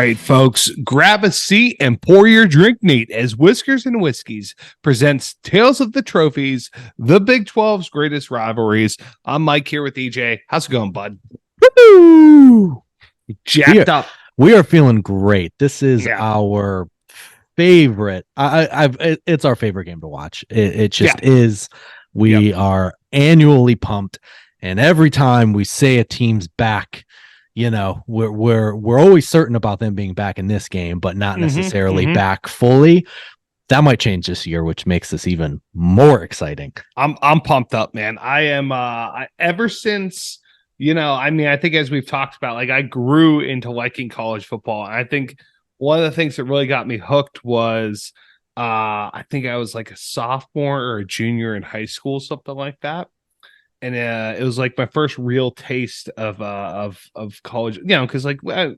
right, folks, grab a seat and pour your drink neat as Whiskers and Whiskeys presents Tales of the Trophies, the Big 12's greatest rivalries. I'm Mike here with EJ. How's it going, bud? Woo! Jacked up. We are feeling great. This is our favorite. It's our favorite game to watch. It just is. We are annually pumped, and every time we say a team's back, you know, we're always certain about them being back in this game, but not necessarily back fully. That might change this year, which makes this even more exciting. I'm pumped up, man. I am ever since, you know, I mean, I think as we've talked about, like I grew into liking college football. And I think one of the things that really got me hooked was I think I was like a sophomore or a junior in high school, something like that. And it was like my first real taste of college, you know, because like I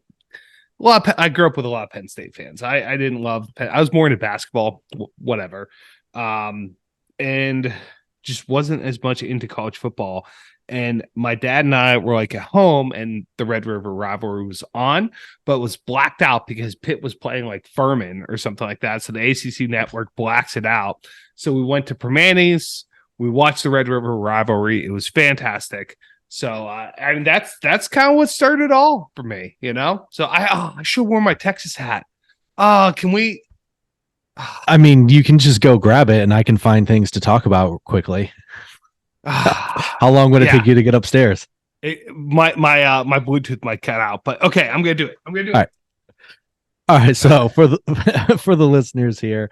grew up with a lot of Penn State fans. I didn't love Penn. I was more into basketball, whatever, and just wasn't as much into college football. And my dad and I were like at home, and the Red River rivalry was on, but was blacked out because Pitt was playing like Furman or something like that. So the ACC network blacks it out. So we went to Permanis. We watched the Red River rivalry. It was fantastic. So, I mean, that's kind of what started it all for me, you know? So I should have worn my Texas hat. Can we? I mean, you can just go grab it and I can find things to talk about quickly. How long would it take you to get upstairs? My Bluetooth might cut out, but okay, I'm going to do it. All right. So for the listeners here,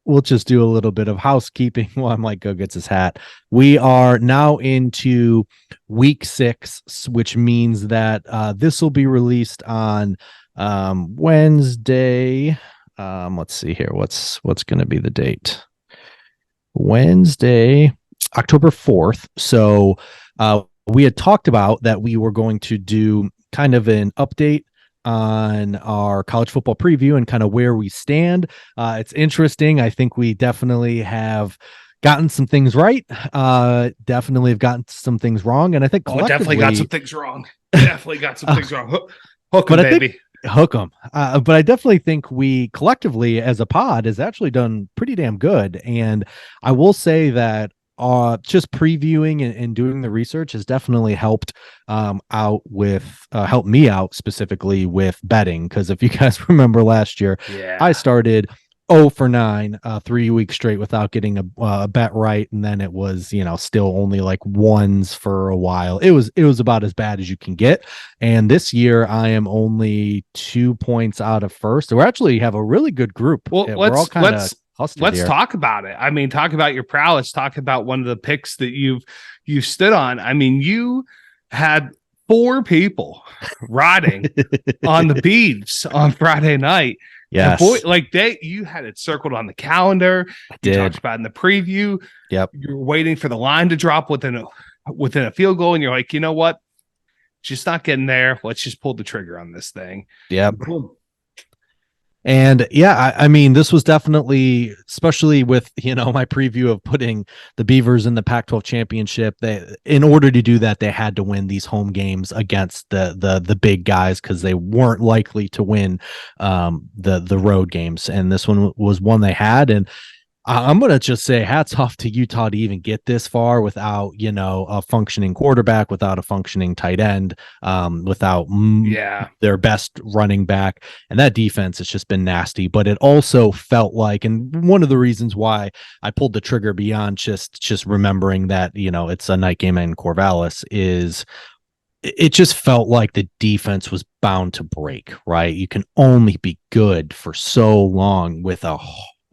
we'll just do a little bit of housekeeping while Mike gets his hat. We are now into week 6, which means that this will be released on Wednesday. Let's see here. What's going to be the date? Wednesday, October 4th. So we had talked about that we were going to do kind of an update on our college football preview and kind of where we stand. It's interesting. I think we definitely have gotten some things right. Definitely have gotten some things wrong. And I think definitely got some things wrong. Definitely got some things wrong. Hook them, baby. Hook them. But I definitely think we collectively as a pod has actually done pretty damn good. And I will say that just previewing and doing the research has definitely helped help me out specifically with betting. Because if you guys remember last year, I started 0 for 9 3 weeks straight without getting a bet right, and then it was, you know, still only like ones for a while. It was about as bad as you can get. And this year I am only 2 points out of first. So we actually have a really good group. Well, let's talk about it. I mean, talk about your prowess. Talk about one of the picks that you stood on. I mean, you had 4 people riding on the beads on Friday night. Yes. Boy, like you had it circled on the calendar. You talked about in the preview. Yep. You're waiting for the line to drop within a field goal, and you're like, you know what? Just not getting there. Let's just pull the trigger on this thing. Yep. Boom. And I mean, this was definitely, especially with, you know, my preview of putting the Beavers in the Pac-12 championship, in order to do that, they had to win these home games against the big guys, because they weren't likely to win the road games. And this one was one they had. And I'm going to just say hats off to Utah to even get this far without, you know, a functioning quarterback, without a functioning tight end, without their best running back. And that defense has just been nasty. But it also felt like, and one of the reasons why I pulled the trigger beyond just remembering that, you know, it's a night game in Corvallis, is it just felt like the defense was bound to break, right? You can only be good for so long with a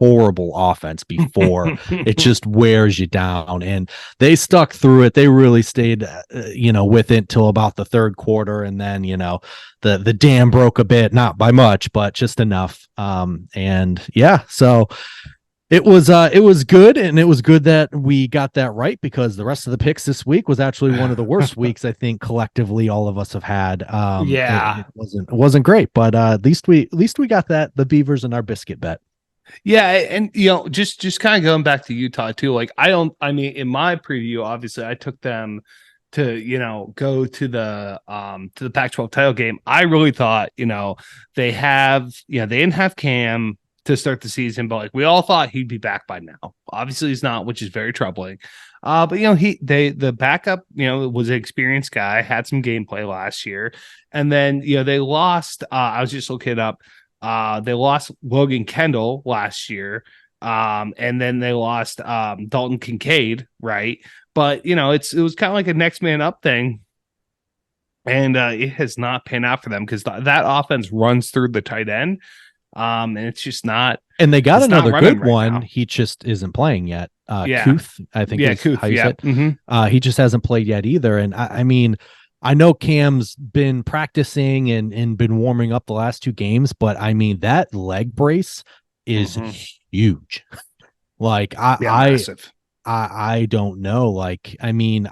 horrible offense before it just wears you down. And they stuck through it. They really stayed with it till about the third quarter, and then the dam broke a bit, not by much but just enough. So it was good, and it was good that we got that right, because the rest of the picks this week was actually one of the worst weeks I think collectively all of us have had. It wasn't great, but at least we got the Beavers in our biscuit bet. Yeah, and just kind of going back to Utah too. Like, in my preview, obviously I took them go to the Pac-12 title game. I really thought, they didn't have Cam to start the season, but like we all thought he'd be back by now. Obviously he's not, which is very troubling. But the backup, was an experienced guy, had some gameplay last year. And then, they lost, I was just looking it up. They lost Logan Kendall last year. And then they lost Dalton Kincaid, right? But it was kind of like a next man up thing. And it has not panned out for them because that offense runs through the tight end. And it's just not. And they got another good right one. now. He just isn't playing yet. Yeah. Kuth, I think is Kuth, how you said. Mm-hmm. He just hasn't played yet either. And I mean, I know Cam's been practicing and been warming up the last 2 games, but I mean, that leg brace is huge. Like massive. I don't know. Like, I mean,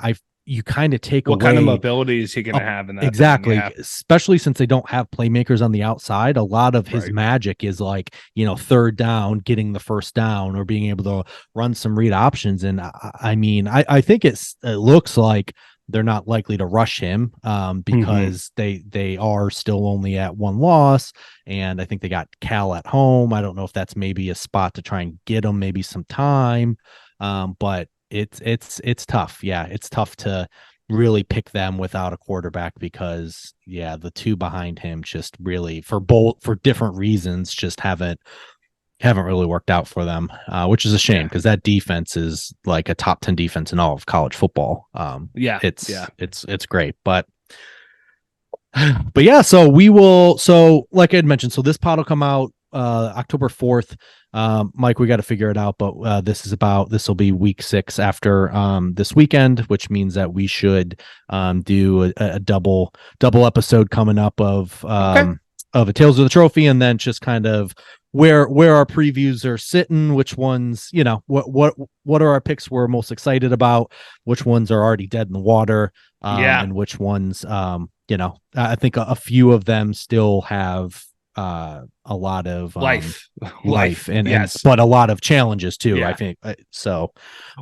you kind of take what away kind of mobility is he going to have in that exactly thing? Yeah. Especially since they don't have playmakers on the outside. A lot of his magic is like, third down, getting the first down, or being able to run some read options. And I mean, I think it looks like they're not likely to rush him because they are still only at 1 loss, and I think they got Cal at home. I don't know if that's maybe a spot to try and get him maybe some time, but it's tough. Yeah, it's tough to really pick them without a quarterback because the 2 behind him just really for different reasons just haven't really worked out for them, which is a shame because that defense is like a top 10 defense in all of college football. It's great, but yeah, so we will. So like I had mentioned, so this pod will come out October 4th. Mike, we got to figure it out, but this will be week 6 after this weekend, which means that we should do a double episode coming up of a Tales of the Trophy, and then just kind of where our previews are sitting, which ones, what are our picks we're most excited about, which ones are already dead in the water, and which ones, I think a few of them still have a lot of life and but a lot of challenges too. I think so.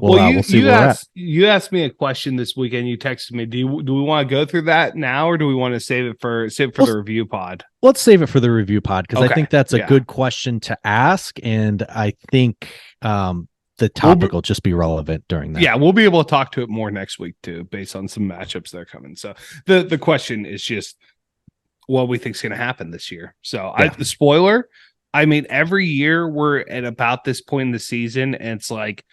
We'll see where we're at. You asked me a question this weekend. You texted me. Do we want to go through that now, or do we want to save it for the review pod? Let's save it for the review pod because I think that's a good question to ask, and I think the topic will just be relevant during that. Yeah, we'll be able to talk to it more next week too, based on some matchups that are coming. So the question is just what we think is going to happen this year. So the spoiler, I mean, every year we're at about this point in the season, and it's like,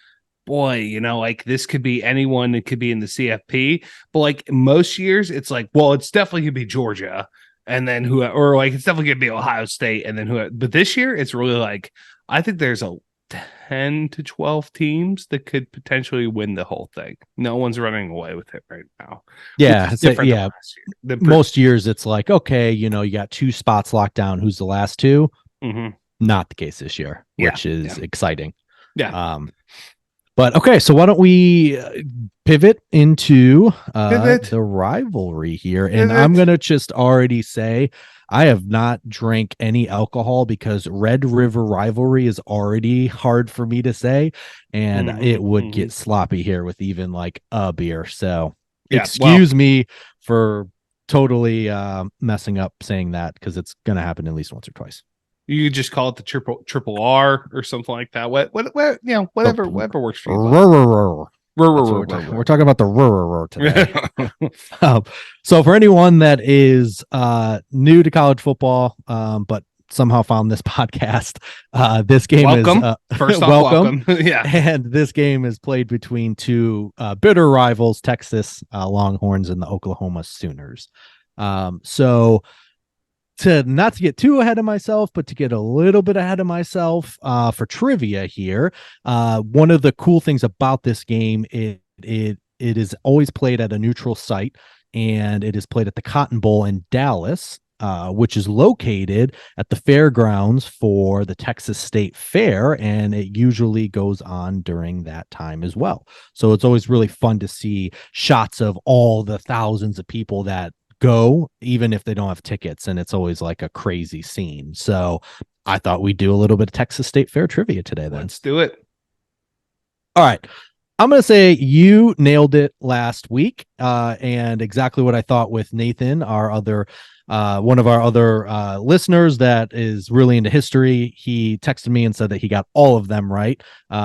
boy, like this could be anyone. It could be in the CFP, but like most years, it's like, well, it's definitely gonna be Georgia, and then or like it's definitely gonna be Ohio State, and then But this year, it's really like I think there's a 10 to 12 teams that could potentially win the whole thing. No one's running away with it right now. Yeah. Most years it's like, okay, you got 2 spots locked down. Who's the last 2? Not the case this year, which is exciting. Yeah. But okay, so why don't we pivot into the rivalry here? And I'm going to just already say I have not drank any alcohol because Red River Rivalry is already hard for me to say, and it would get sloppy here with even like a beer. So excuse me for totally messing up saying that because it's going to happen at least once or twice. You could just call it the triple R or something like that. Whatever works for you. We're talking about the today. So for anyone that is new to college football, but somehow found this podcast, this game is first off, welcome. Yeah, and this game is played between 2 bitter rivals, Texas Longhorns and the Oklahoma Sooners. So not to get too ahead of myself, but to get a little bit ahead of myself for trivia here. One of the cool things about this game, it is always played at a neutral site, and it is played at the Cotton Bowl in Dallas, which is located at the fairgrounds for the Texas State Fair, and it usually goes on during that time as well. So it's always really fun to see shots of all the thousands of people that go, even if they don't have tickets, and it's always like a crazy scene. So I thought we'd do a little bit of Texas State Fair trivia today. Then let's do it. All right. I'm going to say you nailed it last week, and exactly what I thought with Nathan, our other one of our other listeners that is really into history. He texted me and said that he got all of them right,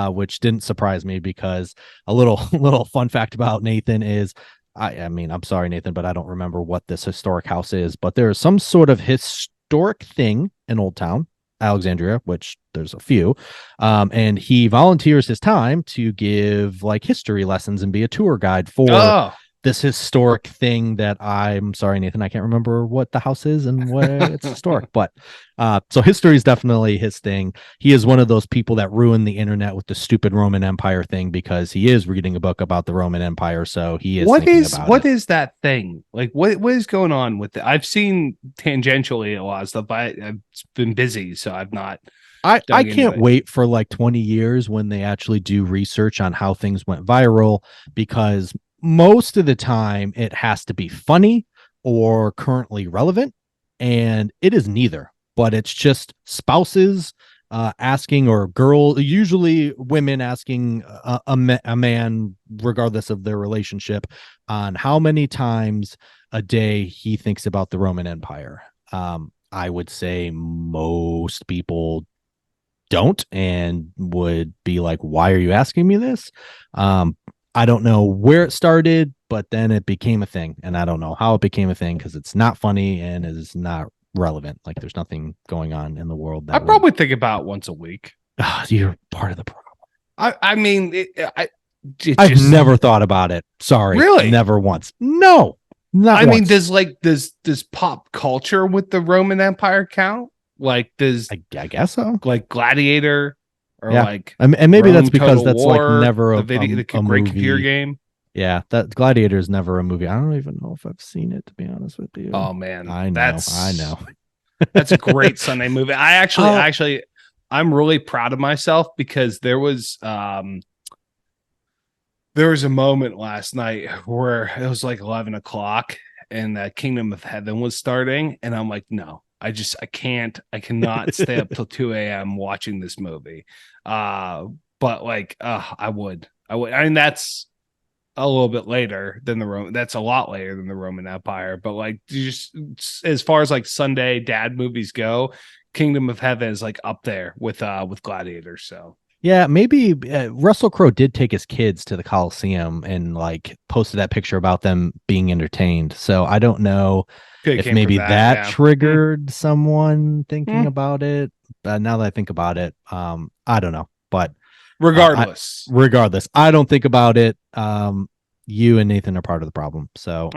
which didn't surprise me because a little little fun fact about Nathan is I mean, I'm sorry, Nathan, but I don't remember what this historic house is, but there's some sort of historic thing in Old Town, Alexandria, which there's a few. And he volunteers his time to give like history lessons and be a tour guide for Oh, this historic thing that I'm sorry, Nathan, I can't remember what the house is and where it's historic, but so history is definitely his thing. He is one of those people that ruined the internet with the stupid Roman Empire thing because he is reading a book about the Roman Empire, so he is thinking about what it. is that thing? Like what is going on with it? I've seen tangentially a lot of stuff. I've been busy, so I've not I dug into can't it. wait for like 20 years when they actually do research on how things went viral because most of the time it has to be funny or currently relevant, and it is neither, but it's just spouses asking or usually women asking a man, regardless of their relationship, on how many times a day he thinks about the Roman Empire. I would say most people don't and would be like, why are you asking me this? I don't know where it started, but then it became a thing, and I don't know how it became a thing because it's not funny and it is not relevant. Like there's nothing going on in the world I that probably think about it once a week. you're part of the problem. I mean, it I've just never thought about it. Sorry, really. never once. No, not I mean, once. does pop culture with the Roman Empire count? Like does I guess so. like Gladiator or Yeah, like and maybe that's Rome because Total that's like War, never the a great computer movie. game? Yeah, that Gladiator is never a movie. I don't even know if I've seen it, to be honest with you. Oh man, I know, I know. that's a great Sunday movie. Oh, I'm really proud of myself because there was a moment last night where it was like 11 o'clock and the Kingdom of Heaven was starting, and I'm like, no, I cannot stay up till 2 a.m. watching this movie. But like, I would. I mean, that's a little bit later than the Roman. That's a lot later than the Roman Empire. But like, just as far as like Sunday dad movies go, Kingdom of Heaven is like up there with Gladiator. So yeah, maybe Russell Crowe did take his kids to the Coliseum and like posted that picture about them being entertained. So I don't know it if came from maybe that. that Yeah. triggered someone thinking Mm. about it. But now that I think about it, I don't know. But Regardless. regardless, I don't think about it. You and Nathan are part of the problem. So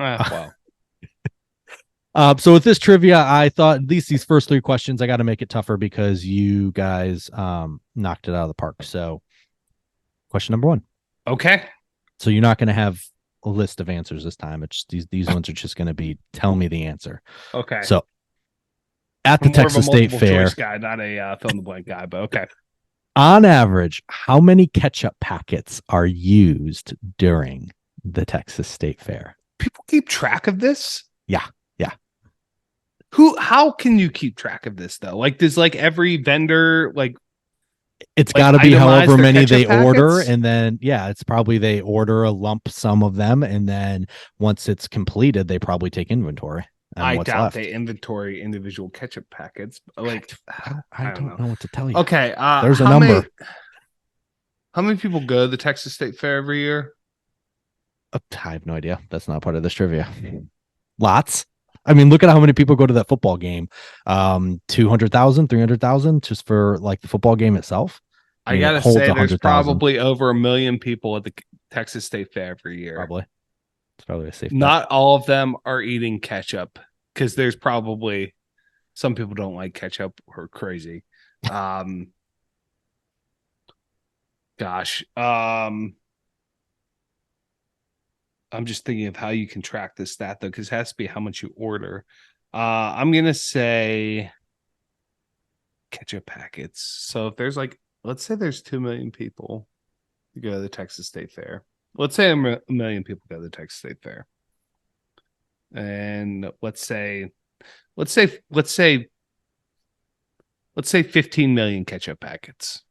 Well, so with this trivia, I thought at least these first three questions, I got to make it tougher because you guys knocked it out of the park. So question number one. okay. So you're not going to have a list of answers this time. It's these ones are just going to be tell me the answer. Okay. So at the I'm more of a Texas State multiple choice Fair, guy, not a fill in the blank guy, but okay. on average, how many ketchup packets are used during the Texas State Fair? People keep track of this? Yeah. Yeah. How can you keep track of this though? Like, does like every vendor It's like got to be itemize however their many ketchup they order. packets? And then, yeah, it's probably they order a lump sum of them. And then once it's completed, they probably take inventory on I what's doubt left. they inventory individual ketchup packets. Like, I I don't don't know. know what to tell you. Okay. There's a number. How many people go to the Texas State Fair every year? I have no idea. That's not part of this trivia. Lots. I mean, look at how many people go to that football game. 200,000, 300,000 just for like the football game itself. I I mean, it gotta holds say, there's 100,000 probably over 1 million people at the Texas State Fair every year. probably. It's probably a safe bet. Not all of them are eating ketchup because there's probably some people don't like ketchup or crazy. Um, gosh, I'm just thinking of how you can track this stat though, because it has to be how much you order. I'm gonna say ketchup packets. So if there's like, let's say there's 2 million people to go to the Texas State Fair. Let's say a million people go to the Texas State Fair, and let's say let's say 15 million ketchup packets.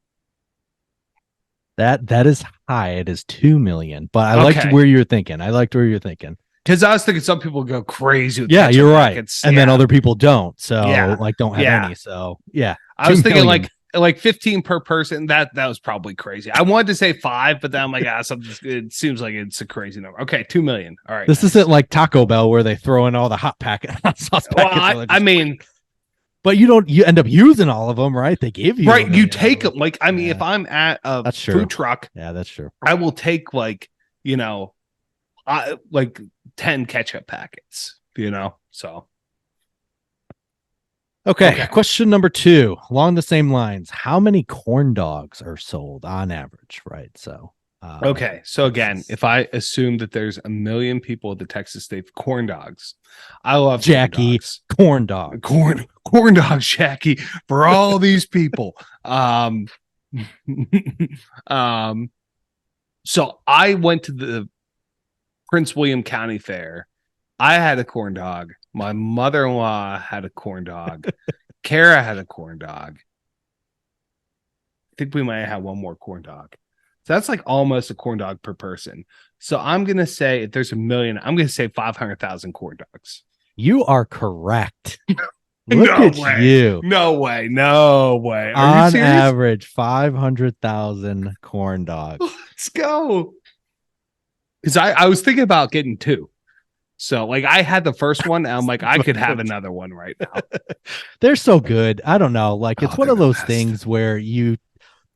That is high. It is 2 million. But I liked Okay. where you're thinking. I liked where you're thinking. Because I was thinking some people go crazy with Yeah, ketchup you're right. packets. And then other people don't. Yeah. So like don't have Yeah. any. So yeah. I was 2 thinking million. like 15 per person. That was probably crazy. I wanted to say 5, but then I'm like, something. It seems like it's a crazy number. Okay, 2 million. All right. This Nice. isn't like Taco Bell where they throw in all the hot sauce Well, packets. I mean, but you end up using all of them, right? They give you right. You take them. Like, I mean, Yeah. if I'm at a That's true. food truck, Yeah, that's true. I will take like 10 ketchup packets. So Okay. Question number 2, along the same lines. How many corn dogs are sold on average? Right. So okay. So again, if I assume that there's a million people at the Texas State corn dogs, I love Jackie corn dog. Corn dogs, Jackie, for all these people. So I went to the Prince William County Fair. I had a corn dog. My mother-in-law had a corn dog. Kara had a corn dog. I think we might have one more corn dog. So that's like almost a corn dog per person. So I'm going to say if there's a million, I'm going to say 500,000 corn dogs. You are correct. Look at you. No way. No way. Are on average, 500,000 corn dogs. Let's go. Because I was thinking about getting 2. So like I had the first one and I'm like, I could have another one right now. They're so good. I don't know. Like it's one of those things where you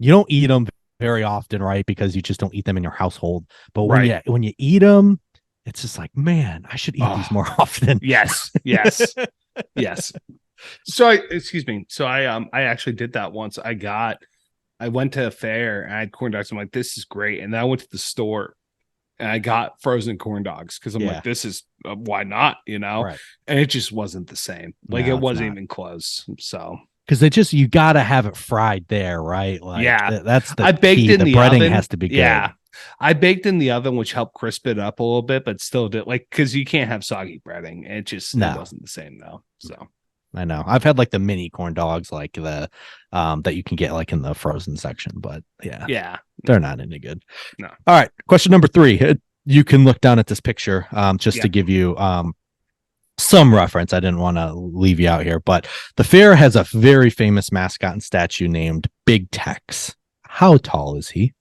don't eat them very often, right? Because you just don't eat them in your household. But when you eat them, it's just like, man, I should eat these more often. Yes. Yes. So excuse me. So I actually did that once. I went to a fair and I had corn dogs. I'm like, this is great. And then I went to the store and I got frozen corn dogs because I'm like, this is why not, Right. And it just wasn't the same. Like it wasn't even close. So because you gotta have it fried there, right? Like that's the I baked key. in the breading oven. Has to be good. Yeah. I baked in the oven, which helped crisp it up a little bit, but still did because you can't have soggy breading. It just it wasn't the same though. So I know I've had like the mini corn dogs, like the that you can get like in the frozen section, but yeah, they're not any good. No. All right, question number 3. You can look down at this picture just to give you some reference. I didn't want to leave you out here, but the fair has a very famous mascot and statue named Big Tex. How tall is he?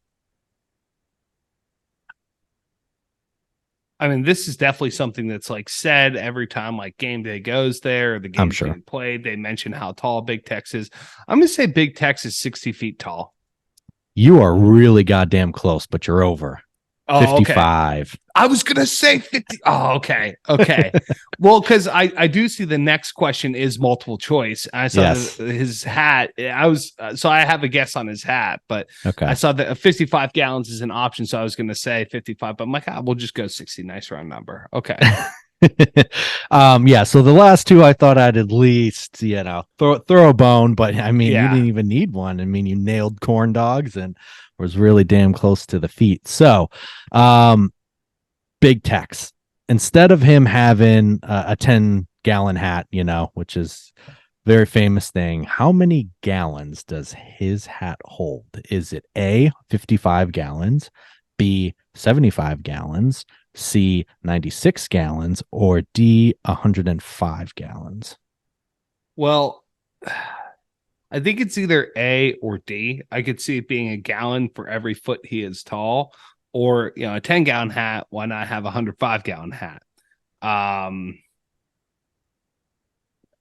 I mean, this is definitely something that's like said every time like game day goes there or the game's being played. They mention how tall Big Tex is. I'm going to say Big Tex is 60 feet tall. You are really goddamn close, but you're over. 55. Okay. I was going to say 50. Oh, okay. Well, because I do see the next question is multiple choice. I saw his hat. So I have a guess on his hat, but I saw that 55 gallons is an option. So I was going to say 55, but I'm like, we'll just go 60. Nice round number. Okay. So the last 2 I thought I'd at least throw a bone, but I mean you didn't even need one. I mean you nailed corn dogs and was really damn close to the feet. So Big Tex, instead of him having a 10-gallon hat, which is very famous thing, how many gallons does his hat hold? Is it A, 55 gallons, B, 75 gallons, C, 96 gallons, or D, 105 gallons? Well, I think it's either A or D. I could see it being a gallon for every foot he is tall, or a 10-gallon hat. Why not have a 105-gallon hat?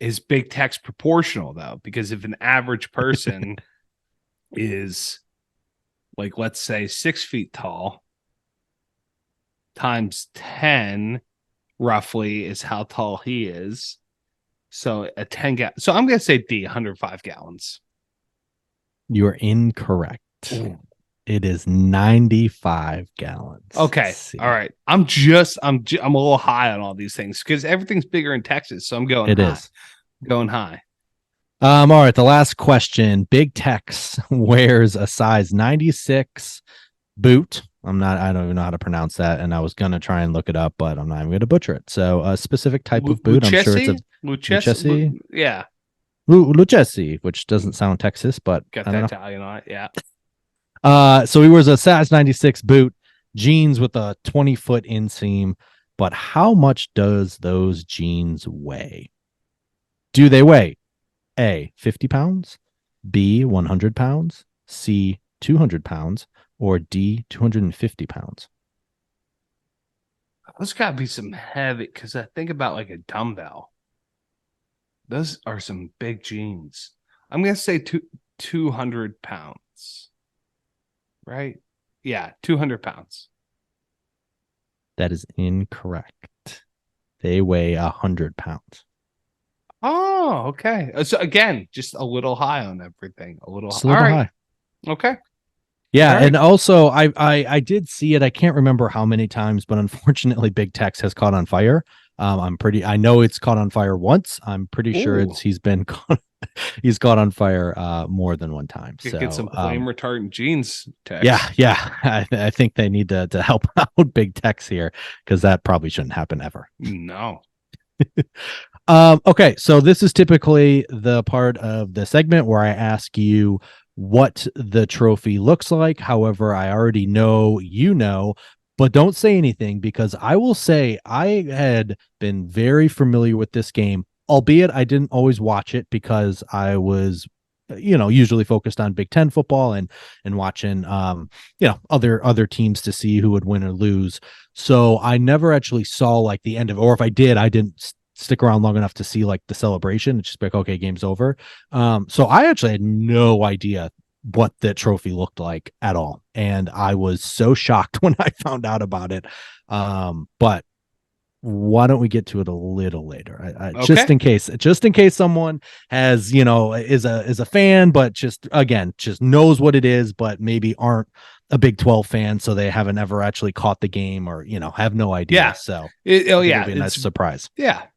Is Big Tex proportional though? Because if an average person is like, let's say 6 feet tall, times 10 roughly is how tall he is. So a 10 gallon. So I'm going to say D, 105 gallons. You're incorrect. Ooh. It is 95 gallons. Okay. All right. I'm a little high on all these things because everything's bigger in Texas. So I'm going high. It is. Going high. All right. The last question. Big Tex wears a size 96 boot. I don't even know how to pronounce that. And I was going to try and look it up, but I'm not even going to butcher it. So a specific type of boot. I'm sure it's a Lucchesi. Yeah. Lucchesi, which doesn't sound Texas, but got that Italian on it. Yeah. So he wears a size 96 boot, jeans with a 20-foot inseam. But how much does those jeans weigh? Do they weigh A, 50 pounds, B, 100 pounds, C, 200 pounds, or D, 250 pounds? Those gotta be some heavy, because I think about like a dumbbell. Those are some big jeans. I'm gonna say 200 pounds. Right? Yeah, 200 pounds. That is incorrect. They weigh 100 pounds. Oh, okay. So again, just a little high on everything. A little. Just a All little right. high. Okay. Yeah, All right. and also I did see it. I can't remember how many times, but unfortunately, Big Tex has caught on fire. I know it's caught on fire once. I'm pretty sure Ooh. he's caught on fire more than one time. Could So get some flame retardant jeans, Tex. yeah. I think they need to help out Big Tex here because that probably shouldn't happen ever. No. Okay, so this is typically the part of the segment where I ask you what the trophy looks like. However, I already know you know, but don't say anything because I will say I had been very familiar with this game, albeit I didn't always watch it because I was usually focused on Big Ten football and watching other teams to see who would win or lose. So I never actually saw like the end of it, or if I did, I didn't stick around long enough to see like the celebration. It's just like, okay, game's over. So I actually had no idea what that trophy looked like at all. And I was so shocked when I found out about it. But why don't we get to it a little later? Okay. Just in case someone has, is a fan, but just knows what it is, but maybe aren't a Big 12 fan, so they haven't ever actually caught the game or, have no idea. Yeah. So it'll be a nice surprise. Yeah.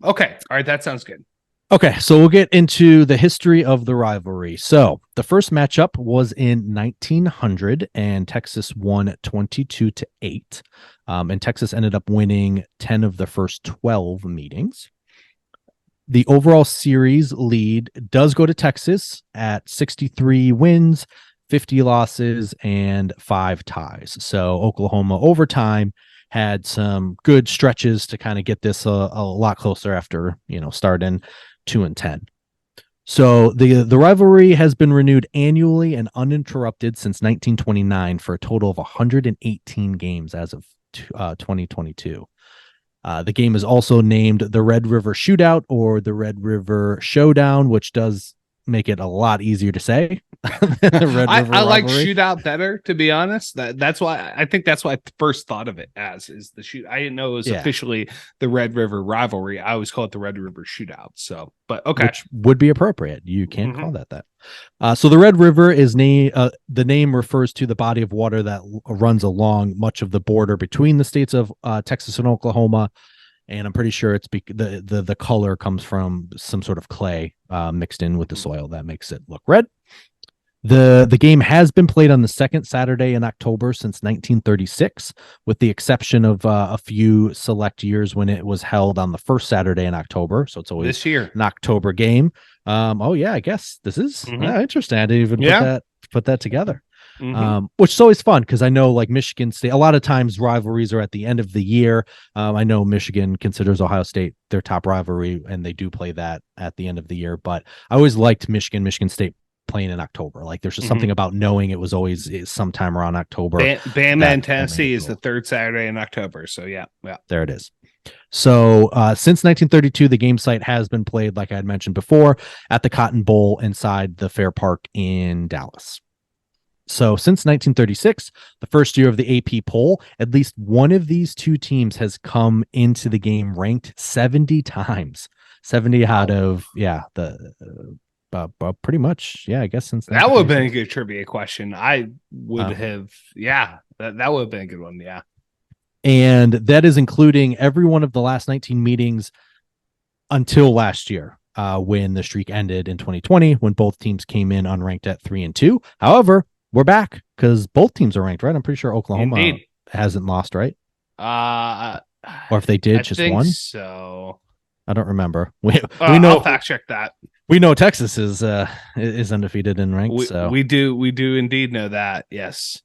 Okay. All right. That sounds good. Okay, so we'll get into the history of the rivalry. So the first matchup was in 1900, and Texas won 22-8. And Texas ended up winning 10 of the first 12 meetings. The overall series lead does go to Texas at 63 wins, 50 losses, and 5 ties. So Oklahoma overtime had some good stretches to kind of get this a lot closer after, starting 2-10. So the rivalry has been renewed annually and uninterrupted since 1929 for a total of 118 games as of 2022. The game is also named the Red River Shootout or the Red River Showdown, which does make it a lot easier to say. I like Shootout better, to be honest. That's why I think that's why I first thought of it as is the shoot. I didn't know it was officially the Red River Rivalry. I always call it the Red River Shootout. So, but okay, which would be appropriate. You can't call that. So the Red River is the name refers to the body of water that runs along much of the border between the states of Texas and Oklahoma. And I'm pretty sure it's the color comes from some sort of clay mixed in with the soil that makes it look red. The game has been played on the second Saturday in October since 1936, with the exception of a few select years when it was held on the first Saturday in October. So it's always this year an October game. I guess this is interesting. I didn't even put that together. Which is always fun because I know like Michigan State, a lot of times rivalries are at the end of the year. I know Michigan considers Ohio State their top rivalry, and they do play that at the end of the year. But I always liked Michigan State playing in October. Like there's just something about knowing it was always sometime around October. Bama and Tennessee is the third Saturday in October. So yeah, there it is. So since 1932, the game site has been played, like I had mentioned before, at the Cotton Bowl inside the Fair Park in Dallas. So since 1936, the first year of the AP poll, at least one of these two teams has come into the game ranked 70 times. 70 out of, pretty much. Yeah, I guess since that would have been a good trivia question. I would have, that would have been a good one. Yeah. And that is including every one of the last 19 meetings until last year. When the streak ended in 2020, when both teams came in unranked at 3-2. However, we're back because both teams are ranked, right? I'm pretty sure Oklahoma hasn't lost, right? Or if they did, just one. So I don't remember. We know. I'll fact check that. We know Texas is undefeated in ranked, We so. we do indeed know that. Yes.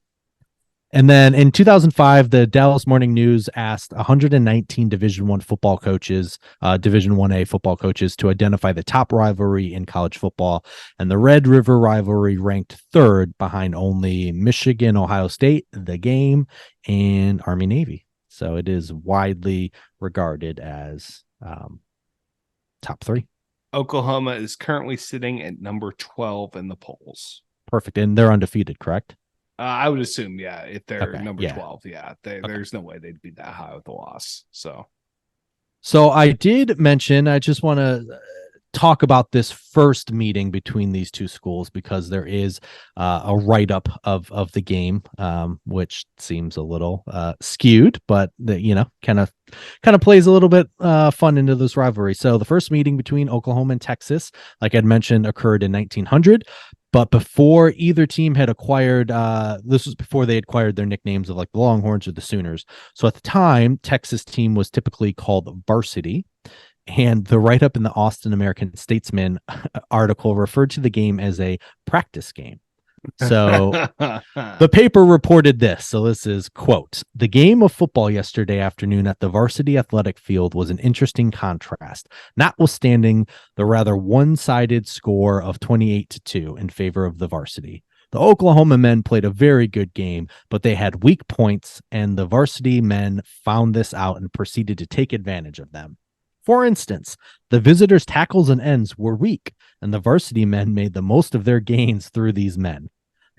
And then in 2005, the Dallas Morning News asked 119 Division One football coaches, Division 1A football coaches, to identify the top rivalry in college football, and the Red River rivalry ranked third behind only Michigan, Ohio State, the Game, and Army Navy. So it is widely regarded as top three. Oklahoma is currently sitting at number 12 in the polls. Perfect, and they're undefeated, correct? I would assume, yeah, if they're Okay, number yeah. 12, yeah, there's no way they'd be that high with a loss. So I did mention, I just want to talk about this first meeting between these two schools because there is a write-up of the game, which seems a little skewed, but kind of plays a little bit fun into this rivalry. So the first meeting between Oklahoma and Texas, like I'd mentioned, occurred in 1900. But before either team had acquired, this was before they acquired their nicknames of like the Longhorns or the Sooners. So at the time, Texas team was typically called varsity. And the write up in the Austin American Statesman article referred to the game as a practice game. So the paper reported this. So this is, quote, "The game of football yesterday afternoon at the varsity athletic field was an interesting contrast, notwithstanding the rather one-sided score of 28-2 in favor of the varsity. The Oklahoma men played a very good game, but they had weak points, and the varsity men found this out and proceeded to take advantage of them. For instance, the visitors' tackles and ends were weak, and the varsity men made the most of their gains through these men.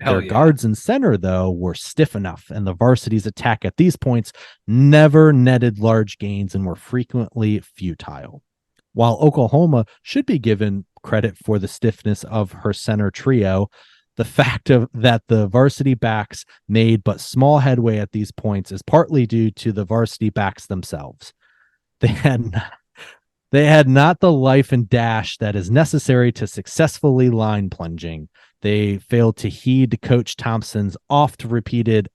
Their guards and center, though, were stiff enough, and the varsity's attack at these points never netted large gains and were frequently futile. While Oklahoma should be given credit for the stiffness of her center trio, the fact that the varsity backs made but small headway at these points is partly due to the varsity backs themselves. They had not the life and dash that is necessary to successfully line plunging. They failed to heed Coach Thompson's oft-repeated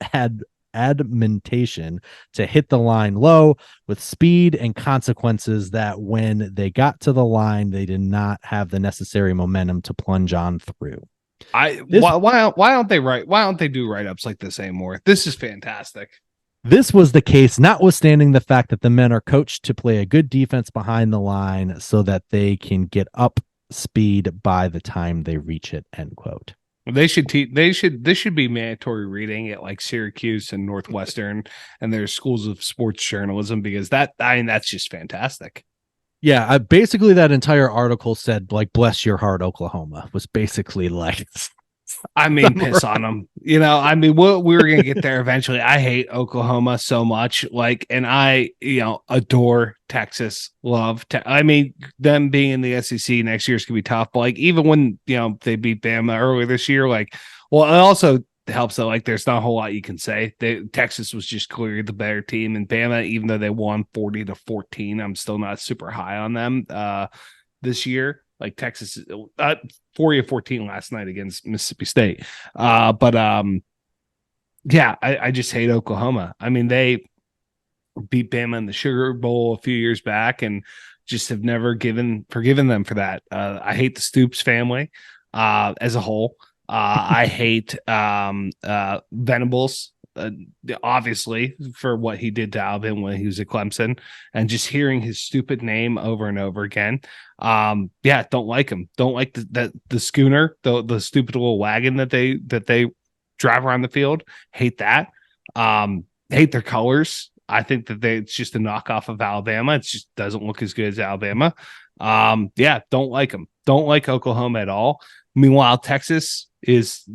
admonition to hit the line low with speed and consequences that when they got to the line, they did not have the necessary momentum to plunge on through." Why don't they do write-ups like this anymore? This is fantastic. This was the case, notwithstanding the fact that the men are coached to play a good defense behind the line so that they can get up speed by the time they reach it, end quote. This should be mandatory reading at like Syracuse and Northwestern and their schools of sports journalism, because that's just fantastic. Yeah, basically that entire article said like "bless your heart, Oklahoma" was basically like I mean, piss on them. We're going to get there eventually. I hate Oklahoma so much. And I, adore Texas, love. Them being in the SEC next year is going to be tough. But even when, they beat Bama earlier this year, it also helps that, there's not a whole lot you can say. Texas was just clearly the better team. And Bama, even though they won 40-14, I'm still not super high on them this year. Texas, 40-14 last night against Mississippi State. I just hate Oklahoma. They beat Bama in the Sugar Bowl a few years back and just have never forgiven them for that. I hate the Stoops family as a whole. I hate Venables, obviously, for what he did to Alvin when he was at Clemson, and just hearing his stupid name over and over again. Don't like him. Don't like the schooner, the stupid little wagon that they drive around the field. Hate that. Hate their colors. I think that it's just a knockoff of Alabama. It just doesn't look as good as Alabama. Don't like them. Don't like Oklahoma at all. Meanwhile, Texas is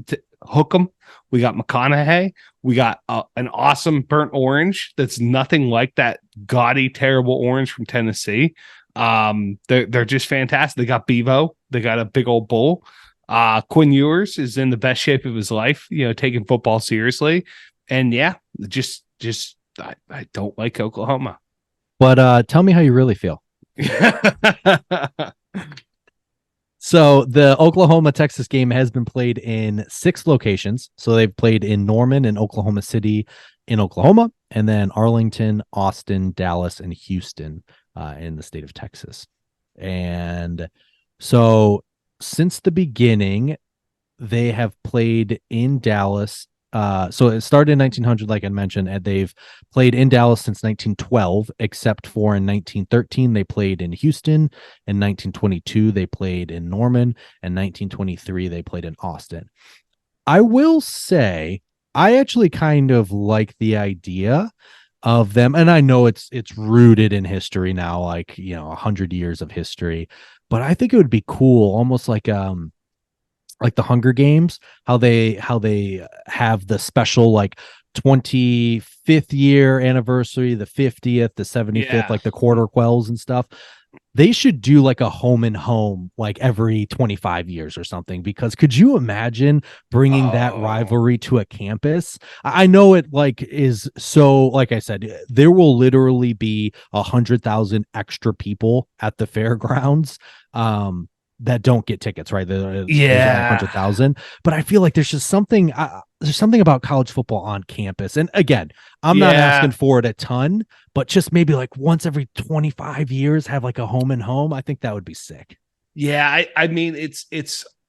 hook 'em. We got McConaughey. We got an awesome burnt orange that's nothing like that gaudy, terrible orange from Tennessee. They're just fantastic. They got Bevo. They got a big old bull. Quinn Ewers is in the best shape of his life, taking football seriously. And I don't like Oklahoma. But tell me how you really feel. So the Oklahoma-Texas game has been played in 6 locations. So they've played in Norman and Oklahoma City in Oklahoma, and then Arlington, Austin, Dallas, and Houston in the state of Texas. And so since the beginning, they have played in Dallas. So it started in 1900, like I mentioned, and they've played in Dallas since 1912, except for in 1913, they played in Houston. In 1922, they played in Norman. And 1923, they played in Austin. I will say, I actually kind of like the idea of them, and I know it's rooted in history now, like 100 years of history, but I think it would be cool, almost like the Hunger Games, how they have the special like 25th year anniversary, the 50th, the 75th, Yeah. like the quarter quells and stuff. They should do like a home and home like every 25 years or something, because could you imagine bringing that Oh, rivalry to a campus? I know it like is so, like I said, there will literally be 100,000 extra people at the fairgrounds. That don't get tickets, right? There's only yeah. 100,000, but I feel like there's something about college football on campus. And again, I'm not asking Yeah. for it a ton, but just maybe like once every 25 years, have like a home and home. I think that would be sick. Yeah. I mean,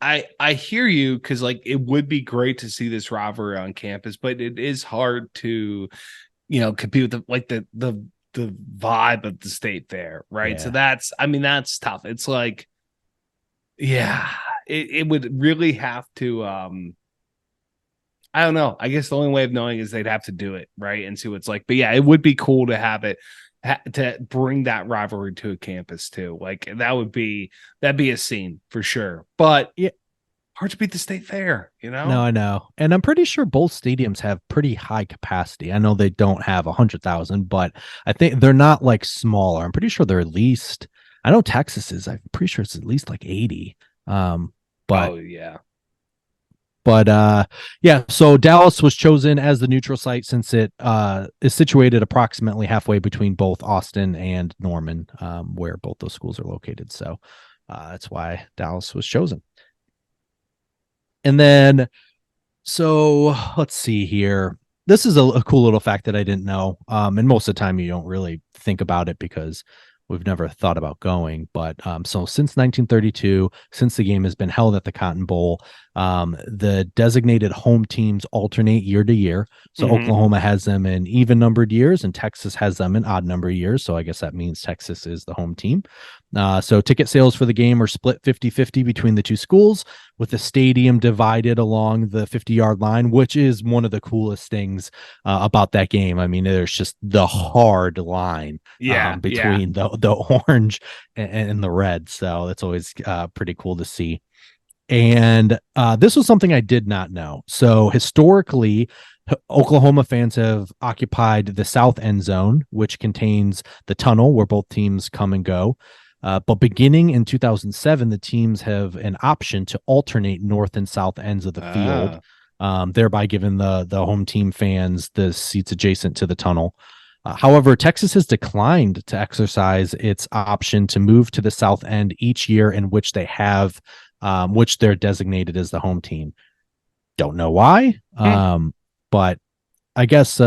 I hear you because like it would be great to see this rivalry on campus, but it is hard to, compete with the vibe of the state fair, right? So Yeah. that's, I mean, that's tough. It's like, yeah, it would really have to, I don't know. I guess the only way of knowing is they'd have to do it, right? And see what it's like. But yeah, it would be cool to have it to bring that rivalry to a campus too. Like that'd be a scene for sure. But Yeah. hard to beat the state fair, No, I know. And I'm pretty sure both stadiums have pretty high capacity. I know they don't have 100,000, but I think they're not like smaller. I'm pretty sure they're at least, I know Texas is, I'm pretty sure it's at least like 80. Um, but Oh yeah. yeah, so Dallas was chosen as the neutral site since it is situated approximately halfway between both Austin and Norman, where both those schools are located. So that's why Dallas was chosen. And then, so let's see here. This is a cool little fact that I didn't know. And most of the time you don't really think about it because we've never thought about going. But so since 1932, since the game has been held at the Cotton Bowl, the designated home teams alternate year to year. So Mm-hmm. Oklahoma has them in even numbered years and Texas has them in odd number years. So I guess that means Texas is the home team. So ticket sales for the game are split 50-50 between the two schools, with the stadium divided along the 50-yard line, which is one of the coolest things about that game. I mean, there's just the hard line Yeah, yeah. between the orange and the red. So that's always pretty cool to see. And this was something I did not know. So historically, Oklahoma fans have occupied the south end zone, which contains the tunnel where both teams come and go. But beginning in 2007, the teams have an option to alternate north and south ends of the field, Ah. thereby giving the home team fans the seats adjacent to the tunnel. However, Texas has declined to exercise its option to move to the south end each year in which they have, which they're designated as the home team. Don't know why, Hmm. but I guess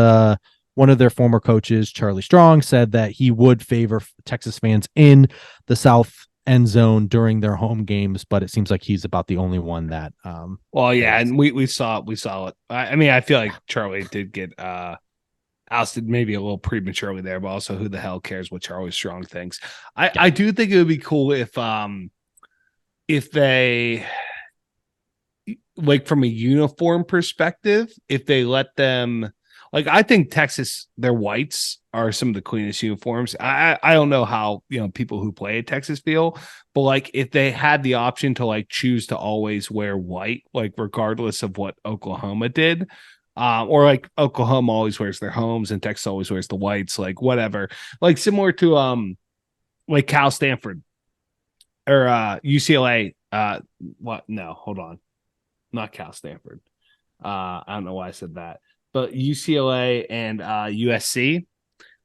one of their former coaches, Charlie Strong, said that he would favor Texas fans in the south end zone during their home games, but it seems like he's about the only one that Well, yeah, is. and we saw it. I mean, I feel like Charlie did get ousted maybe a little prematurely there, but also who the hell cares what Charlie Strong thinks? Yeah. I do think it would be cool if they, like, from a uniform perspective, if they let them, like, I think Texas, their whites are some of the cleanest uniforms. I don't know how, people who play at Texas feel, but like if they had the option to like choose to always wear white, like regardless of what Oklahoma did, or like Oklahoma always wears their homes and Texas always wears the whites, like whatever, like similar to like Cal Stanford or UCLA. What? No, hold on, not Cal Stanford. I don't know why I said that, but UCLA and USC,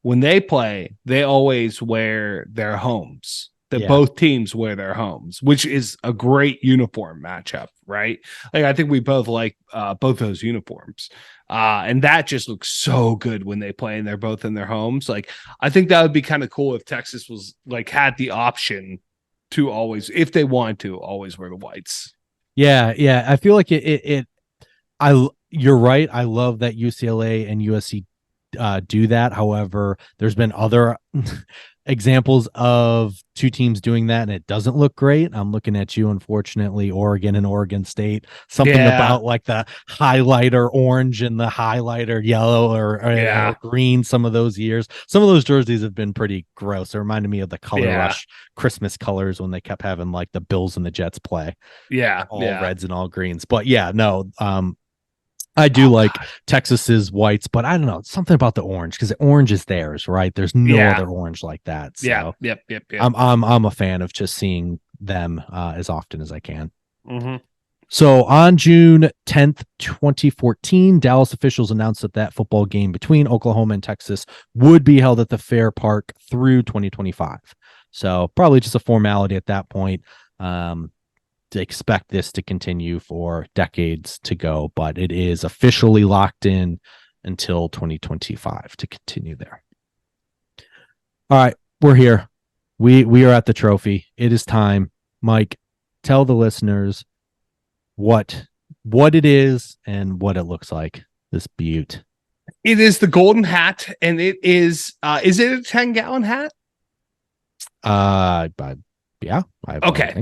when they play, they always wear their homes. That Yeah. both teams wear their homes, which is a great uniform matchup, right? Like I think we both like both those uniforms. And that just looks so good when they play and they're both in their homes. Like I think that would be kind of cool if Texas was like had the option to always, if they wanted to, always wear the whites. Yeah. I feel like you're right. I love that UCLA and USC do that. However, there's been other examples of two teams doing that, and it doesn't look great. I'm looking at you, unfortunately, Oregon and Oregon State. Something about like the highlighter orange and the highlighter yellow or green. Some of those years, some of those jerseys have been pretty gross. It reminded me of the Color Rush Christmas colors when they kept having like the Bills and the Jets play. All reds and all greens. But I do like Texas's whites, but I don't know, something about the orange, because the orange is theirs, right? There's no other orange like that. So Yep. I'm a fan of just seeing them as often as I can. Mm-hmm. So on June 10th, 2014, Dallas officials announced that football game between Oklahoma and Texas would be held at the Fair Park through 2025. So probably just a formality at that point. To expect this to continue for decades to go, but it is officially locked in until 2025 to continue there. All right, we're here. We are at the trophy. It is time. Mike, tell the listeners what it is and what it looks like. This beaut. It is the golden hat, and it is it a 10-gallon hat? Yeah. Okay.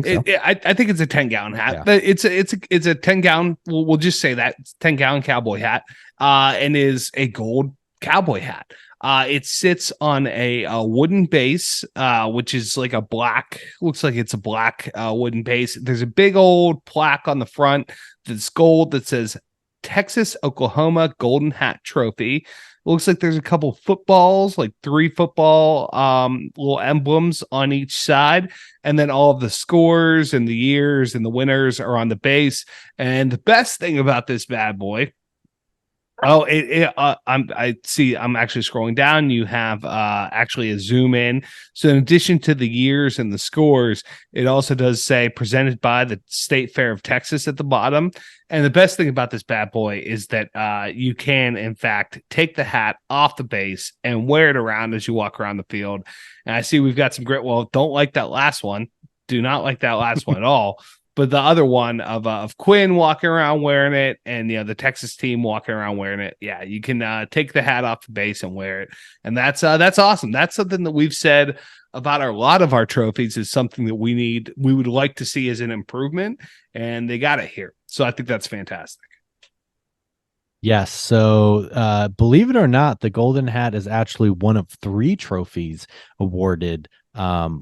I think it's a 10-gallon hat. Yeah. It's a 10-gallon. We'll just say that it's 10-gallon cowboy hat. And is a gold cowboy hat. It sits on a wooden base, which is like a black. Looks like it's a black wooden base. There's a big old plaque on the front that's gold that says Texas Oklahoma Golden Hat Trophy. Looks like there's a couple footballs, like 3 football little emblems on each side. And then all of the scores and the years and the winners are on the base. And the best thing about this bad boy, I'm actually scrolling down. You have actually a zoom in. So in addition to the years and the scores, it also does say presented by the State Fair of Texas at the bottom. And the best thing about this bad boy is that you can, in fact, take the hat off the base and wear it around as you walk around the field. And I see we've got some great. Well, don't like that last one. Do not like that last one at all. But the other one of Quinn walking around wearing it, and the Texas team walking around wearing it, you can take the hat off the base and wear it, and that's awesome. That's something that we've said about a lot of our trophies is something that we would like to see as an improvement, and they got it here. So I think that's fantastic. Yes. So believe it or not, the Golden Hat is actually one of 3 trophies awarded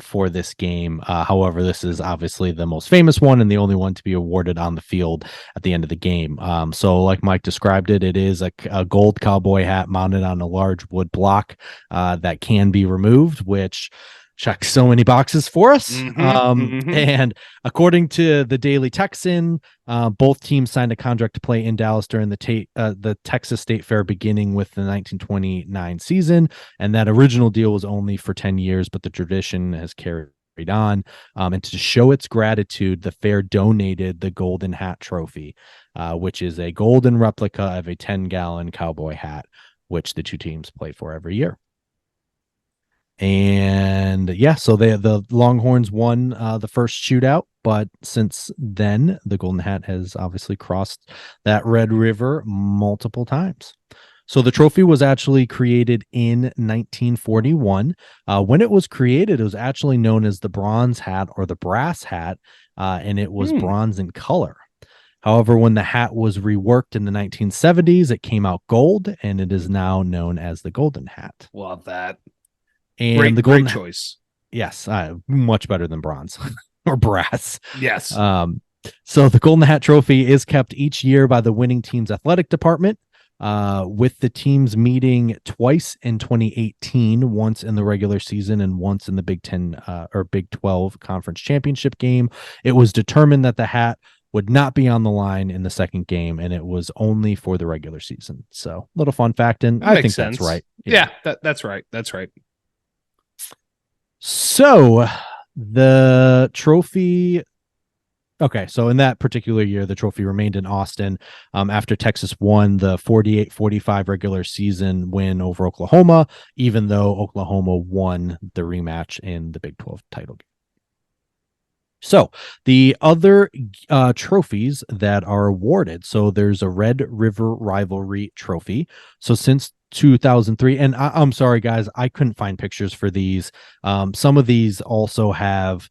for this game. However, this is obviously the most famous one and the only one to be awarded on the field at the end of the game. So like Mike described it, it is a gold cowboy hat mounted on a large wood block that can be removed, which checks so many boxes for us. And according to the Daily Texan, both teams signed a contract to play in Dallas during the Texas State Fair beginning with the 1929 season. And that original deal was only for 10 years, but the tradition has carried on. And to show its gratitude, the fair donated the Golden Hat Trophy, which is a golden replica of a 10-gallon cowboy hat, which the two teams play for every year. And so the Longhorns won the first shootout, but since then the Golden Hat has obviously crossed that Red River multiple times. So the trophy was actually created in 1941. When it was created, it was actually known as the bronze hat or the brass hat, and it was bronze in color. However, when the hat was reworked in the 1970s, it came out gold, and it is now known as the Golden Hat. Love that. And the golden choice. Yes, much better than bronze or brass. Yes. So the Golden Hat Trophy is kept each year by the winning team's athletic department, with the teams meeting twice in 2018, once in the regular season and once in the Big 10 or Big 12 conference championship game. It was determined that the hat would not be on the line in the second game, and it was only for the regular season. So little fun fact, and I think that's right. Yeah, that's right. That's right. So the trophy, okay, so in that particular year, the trophy remained in Austin after Texas won the 48-45 regular season win over Oklahoma, even though Oklahoma won the rematch in the Big 12 title game. So the other trophies that are awarded. So there's a Red River Rivalry trophy. So since 2003, and I'm sorry, guys, I couldn't find pictures for these. Some of these also have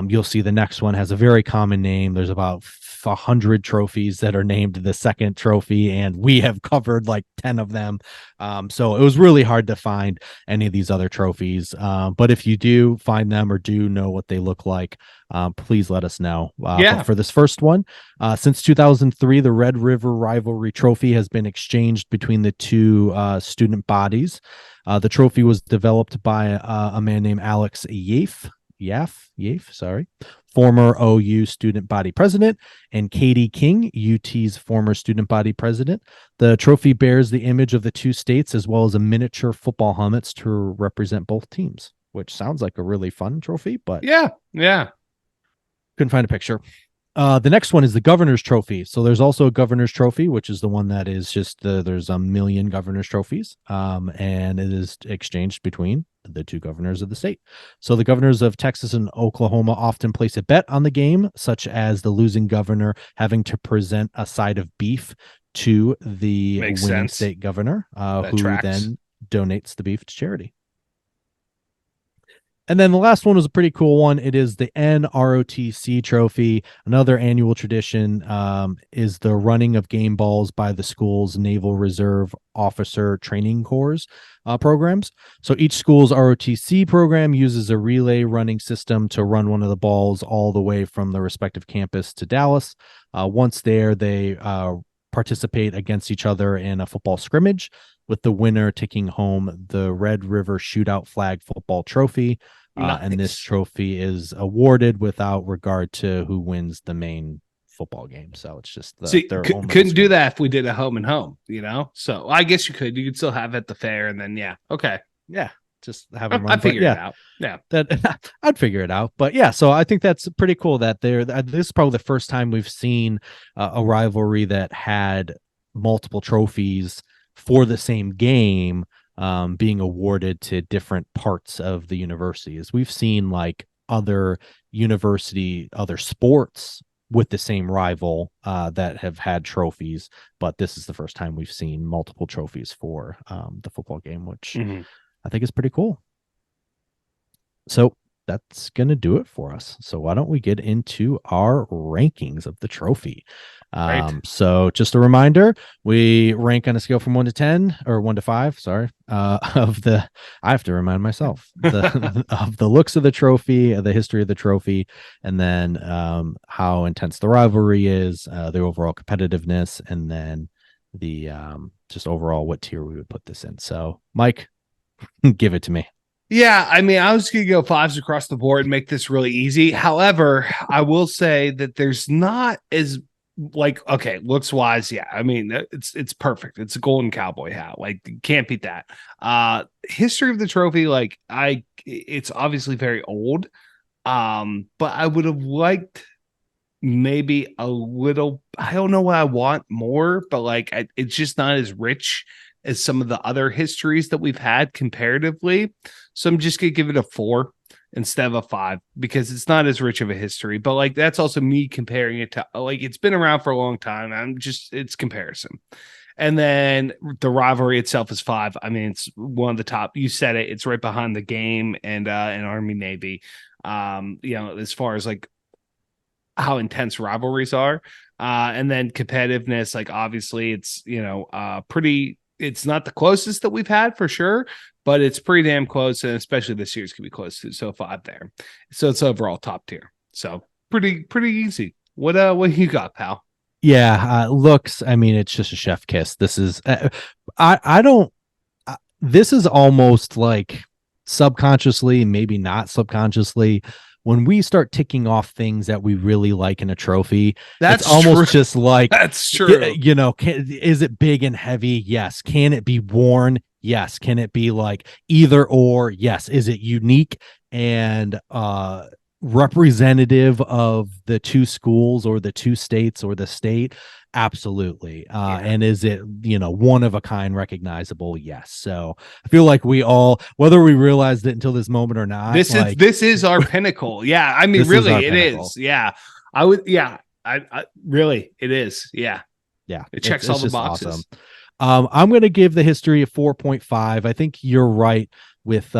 you'll see the next one has a very common name. There's about 100 trophies that are named the second trophy, and we have covered like 10 of them. So it was really hard to find any of these other trophies. But if you do find them or do know what they look like, please let us know. But for this first one, since 2003, the Red River Rivalry Trophy has been exchanged between the two student bodies. The trophy was developed by a man named Alex Yaff, sorry, former OU student body president, and Katie King, UT's former student body president. The trophy bears the image of the two states as well as a miniature football helmets to represent both teams, which sounds like a really fun trophy, but yeah, couldn't find a picture. The next one is the governor's trophy. So there's also a governor's trophy, which is the one that is just there's a million governor's trophies, and it is exchanged between the two governors of the state. So the governors of Texas and Oklahoma often place a bet on the game, such as the losing governor having to present a side of beef to the winning state governor, who then donates the beef to charity. And then the last one was a pretty cool one. It is the NROTC trophy. Another annual tradition is the running of game balls by the school's Naval Reserve Officer Training Corps programs. So each school's ROTC program uses a relay running system to run one of the balls all the way from the respective campus to Dallas. Once there, they participate against each other in a football scrimmage, with the winner taking home the Red River Shootout flag football trophy. Nice. And this trophy is awarded without regard to who wins the main football game. So it's just couldn't do that if we did a home and home, So I guess you could still have it at the fair, and then just have them run. I'd figure it out. Yeah, I'd figure it out. But yeah, so I think that's pretty cool that this is probably the first time we've seen a rivalry that had multiple trophies for the same game being awarded to different parts of the university. As we've seen like other sports with the same rival that have had trophies, but this is the first time we've seen multiple trophies for the football game, which I think is pretty cool. So that's going to do it for us. So why don't we get into our rankings of the trophy? Right. So just a reminder, we rank on a scale from 1 to 10 or 1 to 5, sorry, I have to remind myself of the looks of the trophy, the history of the trophy, and then how intense the rivalry is, the overall competitiveness, and then the just overall what tier we would put this in. So Mike, give it to me. Yeah, I mean, I was going to go 5s across the board and make this really easy. However, I will say that there's not as looks wise. Yeah. I mean, it's perfect. It's a golden cowboy hat. Like, you can't beat that. History of the trophy. It's obviously very old. But I would have liked maybe a little, I don't know what I want more, but it's just not as rich as some of the other histories that we've had comparatively. So I'm just going to give it a 4 instead of a 5 because it's not as rich of a history, but that's also me comparing it to it's been around for a long time. It's comparison. And then the rivalry itself is 5. I mean, it's one of the top, you said it, it's right behind the game and Army Navy, as far as how intense rivalries are. And then competitiveness, obviously it's, pretty, it's not the closest that we've had for sure, but it's pretty damn close, and especially this year's could be close to. So 5 there. So it's overall top tier. So pretty easy. What you got, pal? Yeah, looks. I mean, it's just a chef kiss. This is. I don't. This is almost like subconsciously, maybe not subconsciously. When we start ticking off things that we really like in a trophy, that's it's almost just like, that's true. Is it big and heavy? Yes. Can it be worn? Yes. Can it be either or? Yes. Is it unique and representative of the two schools or the two states or the state? Absolutely. And is it, one of a kind, recognizable? Yes. So I feel like we all, whether we realized it until this moment or not, this is our pinnacle. Yeah. I mean, really, it is. Yeah. I would, yeah. I really, it is. Yeah. Yeah. It checks all the boxes. Awesome. I'm going to give the history a 4.5. I think you're right with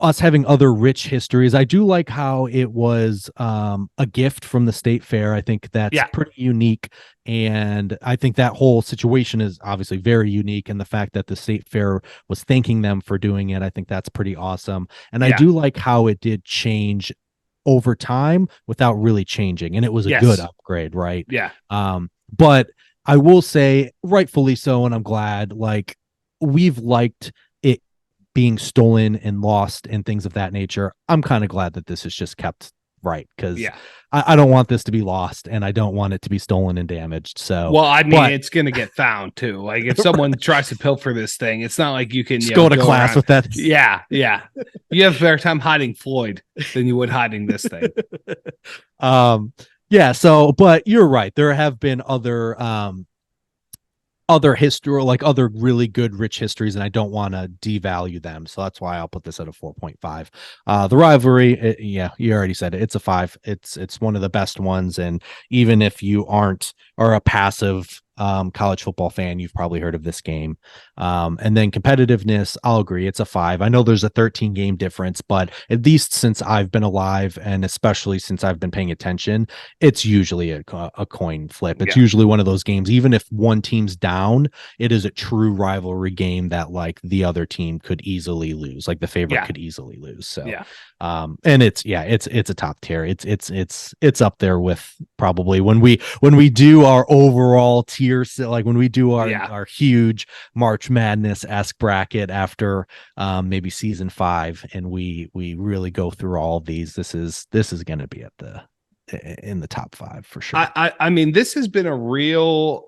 us having other rich histories. I do like how it was a gift from the state fair. I think that's pretty unique. And I think that whole situation is obviously very unique. And the fact that the state fair was thanking them for doing it, I think that's pretty awesome. And I do like how it did change over time without really changing. And it was a good upgrade, right? Yeah. But I will say, rightfully so, and I'm glad, like, we've liked it being stolen and lost and things of that nature. I'm kind of glad that this is just kept right, because I don't want this to be lost, and I don't want it to be stolen and damaged. So, well, I mean, it's going to get found too. Like, if someone tries to pilfer this thing, it's not like you can go to class around with that. Yeah. You have a better time hiding Floyd than you would hiding this thing. Yeah. So, but you're right. There have been other history, like other really good rich histories, and I don't want to devalue them, so that's why I'll put this at a 4.5. The rivalry, you already said it, it's a 5. It's one of the best ones, and even if you are a passive college football fan, you've probably heard of this game. And then competitiveness, I'll agree, it's a 5. I know there's a 13 game difference, but at least since I've been alive, and especially since I've been paying attention, it's usually a coin flip. It's usually one of those games, even if one team's down, it is a true rivalry game that, like, the other team could easily lose, like the favorite could easily lose. So and it's a top tier. It's up there with probably when we do our overall tier, like when we do our huge March Madness-esque bracket after maybe season 5, and we really go through all of these. This is going to be in the top 5 for sure. I mean, this has been a real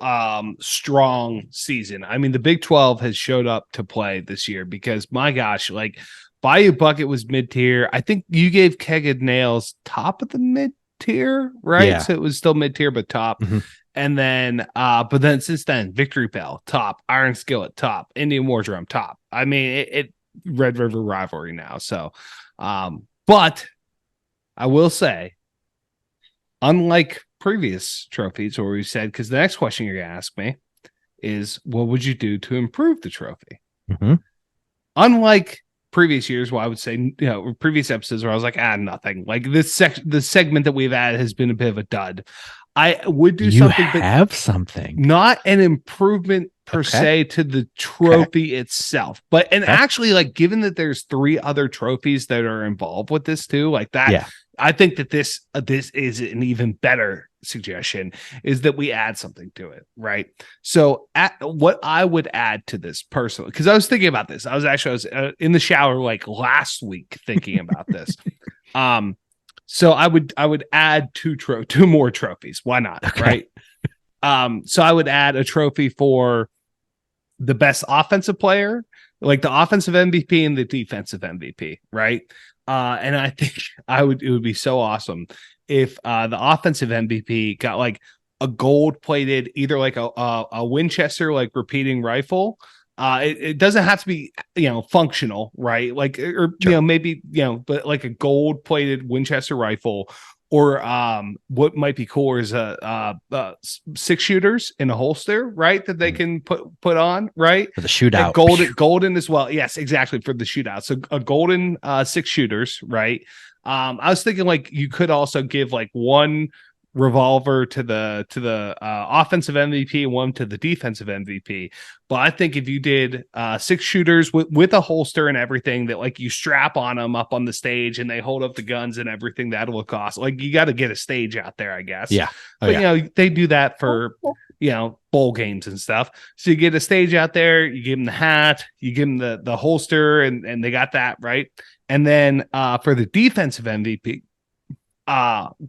strong season. I mean, the Big 12 has showed up to play this year, because my gosh, like, Bayou Bucket was mid-tier. I think you gave Keg and Nails top of the mid-tier, right? Yeah. So it was still mid-tier, but top. Mm-hmm. And then, but then since then, Victory Bell, top. Iron Skillet, top. Indian War Drum, top. I mean, it Red River Rivalry now. So, but I will say, unlike previous trophies where we've said, because the next question you're going to ask me is, what would you do to improve the trophy? Mm-hmm. Unlike previous years, where I would say, previous episodes where I was like, nothing. Like, the segment that we've had has been a bit of a dud. I would do something. Have something, not an improvement per se to the trophy itself, but actually, like, given that there's 3 other trophies that are involved with this too, like that. Yeah. I think that this is an even better suggestion, is that we add something to it, right? So what I would add to this personally, because I was thinking about this. I was in the shower like last week thinking about this. So I would add 2 more trophies. Why not? Okay. Right. So I would add a trophy for the best offensive player, like the offensive MVP and the defensive MVP, right? And I think it would be so awesome if the offensive MVP got like a gold-plated, either like a Winchester like repeating rifle. It doesn't have to be functional, right? Like, or sure. Maybe but like a gold-plated Winchester rifle, or what might be cool is 6 shooters in a holster, right? That they can put on, right? For the shootout. Golden as well. Yes, exactly, for the shootout. So a golden 6 shooters, right? I was thinking, like, you could also give like one revolver to the offensive MVP and one to the defensive MVP. But I think if you did 6 shooters with a holster and everything, that like you strap on them up on the stage and they hold up the guns and everything, that'll look awesome. Like, you got to get a stage out there, I guess. Yeah. But they do that for bowl games and stuff. So you get a stage out there, you give them the hat, you give them the holster, and they got that, right? And then for the defensive MVP,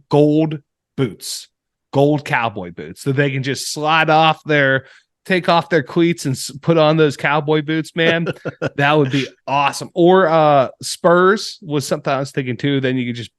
gold cowboy boots, so they can just take off their cleats and put on those cowboy boots, man. That would be awesome. Or Spurs was something I was thinking too. Then you could just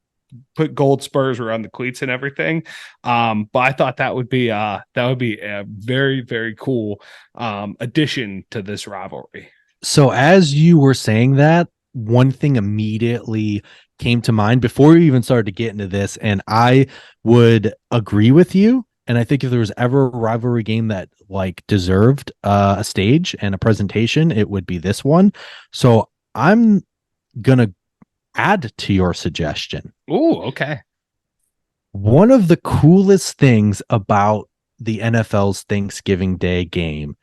put gold spurs around the cleats and everything. But I thought that would be a very, very cool addition to this rivalry. So as you were saying that, one thing immediately came to mind before we even started to get into this, and I would agree with you. And I think if there was ever a rivalry game that like deserved a stage and a presentation, it would be this one. So I'm gonna add to your suggestion. Oh, okay. One of the coolest things about the NFL's Thanksgiving Day game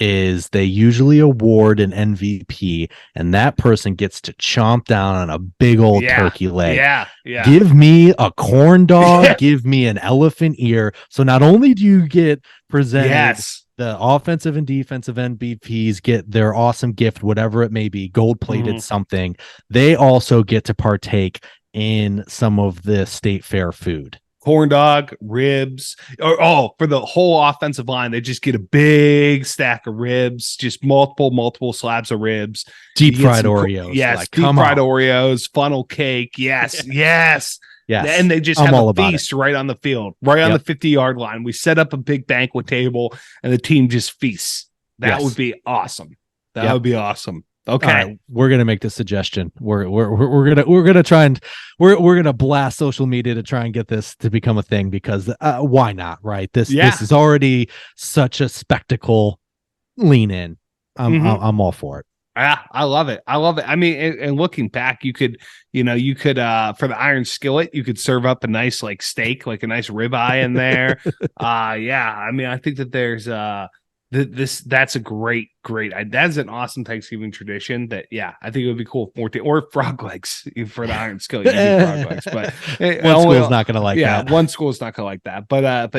is they usually award an MVP, and that person gets to chomp down on a big old turkey leg. Yeah. Give me a corn dog, give me an elephant ear. So not only do you get presented the offensive and defensive MVPs get their awesome gift, whatever it may be, gold-plated something, they also get to partake in some of the state fair food. Corn dog, ribs, or for the whole offensive line, they just get a big stack of ribs, just multiple slabs of ribs, deep fried Oreos, deep fried Oreos, funnel cake, yes, and they just have a feast right on the field, right on the 50-yard line. We set up a big banquet table, and the team just feasts. That would be awesome. That would be awesome. Okay, right, we're gonna make this suggestion. We're gonna try and we're gonna blast social media to try and get this to become a thing, because why not? Right, this is already such a spectacle. Lean in. I'm all for it. Yeah, I love it. I mean, and looking back, you could for the iron skillet, you could serve up a nice like steak, like a nice ribeye in there. I mean, I think that there's that's a great that's an awesome Thanksgiving tradition that I think it would be cool or frog legs for the iron skillet. You do frog legs, but one school's not gonna like that. One school's not gonna like that. But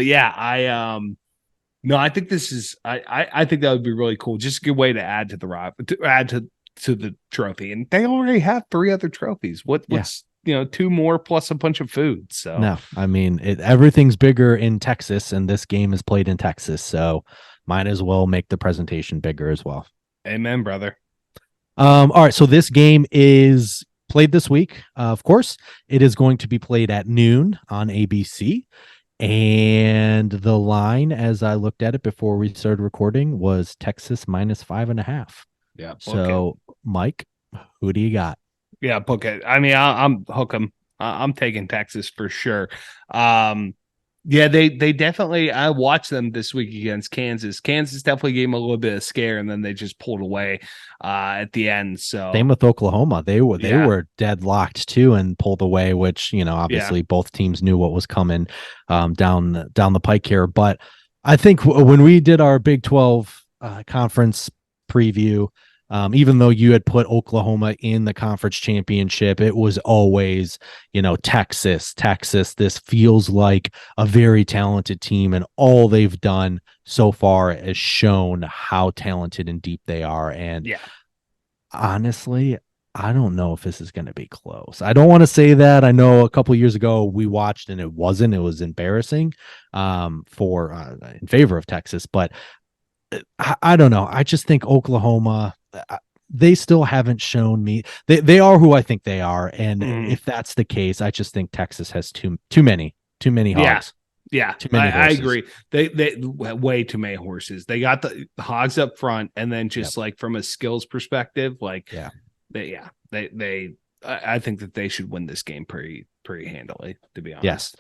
no, I think this is I think that would be really cool. Just a good way to add to the trophy. And they already have 3 other trophies. What's 2 more plus a bunch of food. So no, I mean everything's bigger in Texas, and this game is played in Texas, so might as well make the presentation bigger as well. Amen, brother. All right, so this game is played this week. Of course, it is going to be played at noon on ABC. And the line, as I looked at it before we started recording, was Texas -5.5. Yeah. So, Mike, who do you got? Yeah, book it. I mean, I'm hook 'em. I'm taking Texas for sure. They definitely. I watched them this week against Kansas. Kansas definitely gave them a little bit of scare, and then they just pulled away at the end. So same with Oklahoma. They were deadlocked too and pulled away, which obviously both teams knew what was coming down the pike here. But I think when we did our Big 12 conference preview, even though you had put Oklahoma in the conference championship, it was always, Texas. This feels like a very talented team, and all they've done so far has shown how talented and deep they are. And honestly, I don't know if this is going to be close. I don't want to say that. I know a couple of years ago we watched and it was embarrassing in favor of Texas, but I don't know. I just think Oklahoma, they still haven't shown me they are who I think they are. And if that's the case, I just think Texas has too many hogs. Yeah. Too many I agree. They way too many horses. They got the hogs up front, and then just like from a skills perspective, I think that they should win this game pretty handily, to be honest. Yes.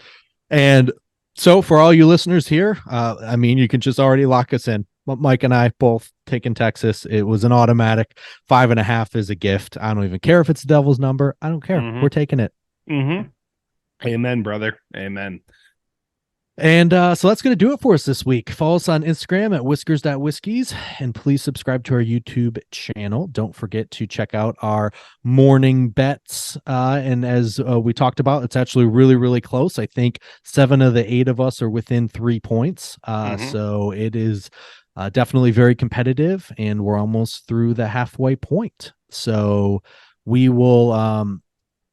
And so for all you listeners here, I mean, you can just already lock us in. Mike and I both taking Texas. It was an automatic. 5.5 is a gift. I don't even care if it's the devil's number. I don't care. We're taking it. Amen, brother. Amen. And so that's going to do it for us this week. Follow us on Instagram at whiskers.whiskies, and please subscribe to our YouTube channel. Don't forget to check out our morning bets. And as we talked about, it's actually really, really close. I think 7 of the 8 of us are within 3 points. So it is definitely very competitive, and we're almost through the halfway point. So we will,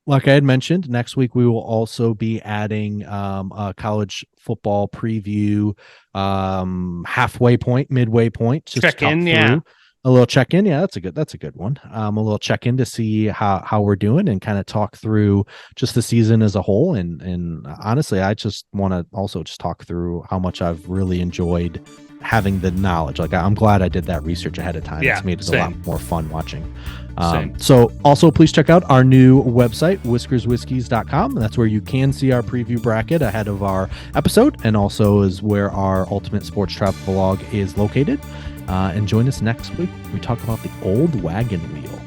like I had mentioned, next week we will also be adding a college football preview, halfway point, midway point. Just check in, A little check-in. Yeah, that's a good one. A little check-in to see how we're doing and kind of talk through just the season as a whole. And honestly, I just want to also just talk through how much I've really enjoyed having the knowledge. Like, I'm glad I did that research ahead of time. Yeah, it's made it same. a lot more fun watching. Same. So also please check out our new website, whiskerswhiskies.com. That's where you can see our preview bracket ahead of our episode, and also is where our ultimate sports travel vlog is located. And join us next week. We talk about the old wagon wheel.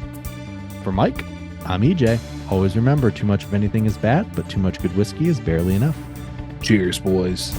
For Mike, I'm EJ. Always remember, too much of anything is bad, but too much good whiskey is barely enough. Cheers, boys.